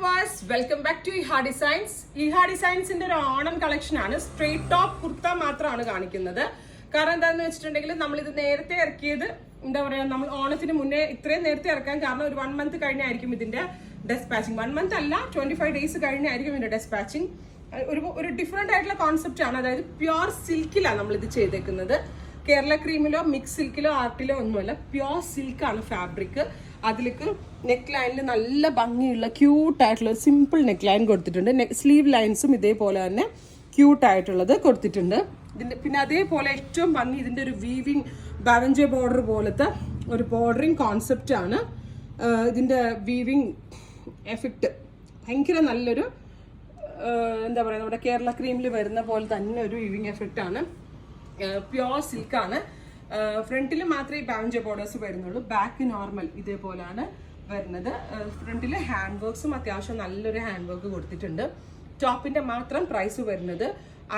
Viewers, welcome back to Iha designs. Iha ഡിസൈൻസിന്റെ ഒരു Onam collection ആണ്. സ്ട്രേറ്റ് ടോപ്പ് കുർത്ത മാത്രമാണ് കാണിക്കുന്നത്. കാരണം എന്താണെന്ന് വെച്ചിട്ടുണ്ടെങ്കിൽ നമ്മൾ ഇത് നേരത്തെ ഇറക്കിയത് എന്താ പറയാ, നമ്മൾ ഓണത്തിന് മുന്നേ ഇത്രയും നേരത്തെ ഇറക്കാൻ കാരണം ഒരു 1 month കഴിഞ്ഞായിരിക്കും ഇതിന്റെ ഡെസ്പാച്ചിങ്. 1 month അല്ല, 25 days കഴിഞ്ഞായിരിക്കും ഇതിന്റെ ഡെസ്പാച്ചിങ്. ഒരു ഡിഫറെന്റ് ആയിട്ടുള്ള കോൺസെപ്റ്റ് ആണ്. അതായത് പ്യുവർ സിൽക്കിലാണ് നമ്മൾ ഇത് ചെയ്തേക്കുന്നത്. കേരള ക്രീമിലോ മിക്സ് സിൽക്കിലോ ആർട്ടിലോ ഒന്നുമല്ല, പ്യുവർ സിൽക്കാണ് ഫാബ്രിക്. അതിലേക്ക് നെക്ക് ലൈനിൽ നല്ല ഭംഗിയുള്ള ക്യൂട്ടായിട്ടുള്ള സിമ്പിൾ നെക്ക് ലൈൻ കൊടുത്തിട്ടുണ്ട്. സ്ലീവ് ലൈൻസും ഇതേപോലെ തന്നെ ക്യൂട്ടായിട്ടുള്ളത് കൊടുത്തിട്ടുണ്ട്. ഇതിന്റെ പിന്നെ അതേപോലെ ഏറ്റവും ഭംഗി ഇതിന്റെ ഒരു വീവിങ് ബാവഞ്ചെ ബോർഡർ പോലത്തെ ഒരു ബോർഡറിങ് കോൺസെപ്റ്റ് ആണ്. ഇതിന്റെ വീവിങ് എഫക്റ്റ് ഭയങ്കര നല്ലൊരു എന്താ പറയുക, നമ്മുടെ കേരള ക്രീമിൽ വരുന്ന പോലെ തന്നെ ഒരു വീവിങ് എഫക്റ്റ് ആണ്. പ്യുവർ സിൽക്കാണ്. ഫ്രണ്ടിൽ മാത്രമേ ഈ ബാവഞ്ചെ ബോർഡേഴ്സ് വരുന്നുള്ളൂ. ബാക്ക് നോർമൽ ഇതേപോലെയാണ് വരുന്നത്. ഫ്രണ്ടിൽ ഹാൻഡ് വർക്ക്സും അത്യാവശ്യം നല്ലൊരു ഹാൻഡ് വർക്ക് കൊടുത്തിട്ടുണ്ട്. ടോപ്പിന്റെ മാത്രം പ്രൈസ് വരുന്നത്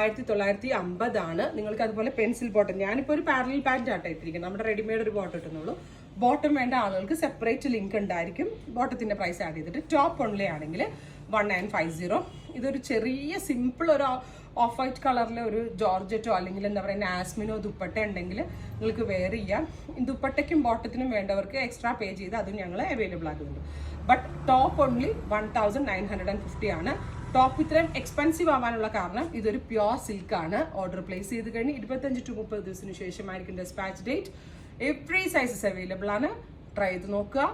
1950 ആണ്. നിങ്ങൾക്ക് അതുപോലെ പെൻസിൽ ബോട്ടം, ഞാനിപ്പോൾ ഒരു പാരലൽ പാൻറ് ആട്ടോ ഇട്ടിരിക്കുന്നത്. നമ്മുടെ റെഡിമെയ്ഡ് ഒരു ബോട്ടം ഇട്ടുന്നുള്ളൂ. ബോട്ടം വേണ്ട ആളുകൾക്ക് സെപ്പറേറ്റ് ലിങ്ക് ഉണ്ടായിരിക്കും. ബോട്ടത്തിന്റെ പ്രൈസ് ആഡ് ചെയ്തിട്ട് ടോപ്പ് ഓൺലി ആണെങ്കിൽ 1950. ഇതൊരു ചെറിയ സിമ്പിൾ ഒരു ഓഫ് വൈറ്റ് കളറിലെ ഒരു ജോർജറ്റോ അല്ലെങ്കിൽ എന്താ പറയുക ആസ്മിനോ ദുപ്പട്ട ഉണ്ടെങ്കിൽ നിങ്ങൾക്ക് വെയർ ചെയ്യാം. ദുപ്പട്ടയ്ക്കും ബോട്ടത്തിനും വേണ്ടവർക്ക് എക്സ്ട്രാ പേ ചെയ്ത് അതും ഞങ്ങൾ അവൈലബിൾ ആക്കുന്നുണ്ട്. ബട്ട് ടോപ്പ് ഓൺലി 1950 ആണ്. ടോപ്പ് ഇത്രയും എക്സ്പെൻസീവ് ആവാനുള്ള കാരണം ഇതൊരു പ്യുവർ സിൽക്കാണ്. ഓർഡർ പ്ലേസ് ചെയ്ത് കഴിഞ്ഞ് 25 to 30 ദിവസത്തിന് ശേഷമായിരിക്കും dispatch date. Every sizes available ആണ്. ട്രൈ ചെയ്ത് നോക്കുക.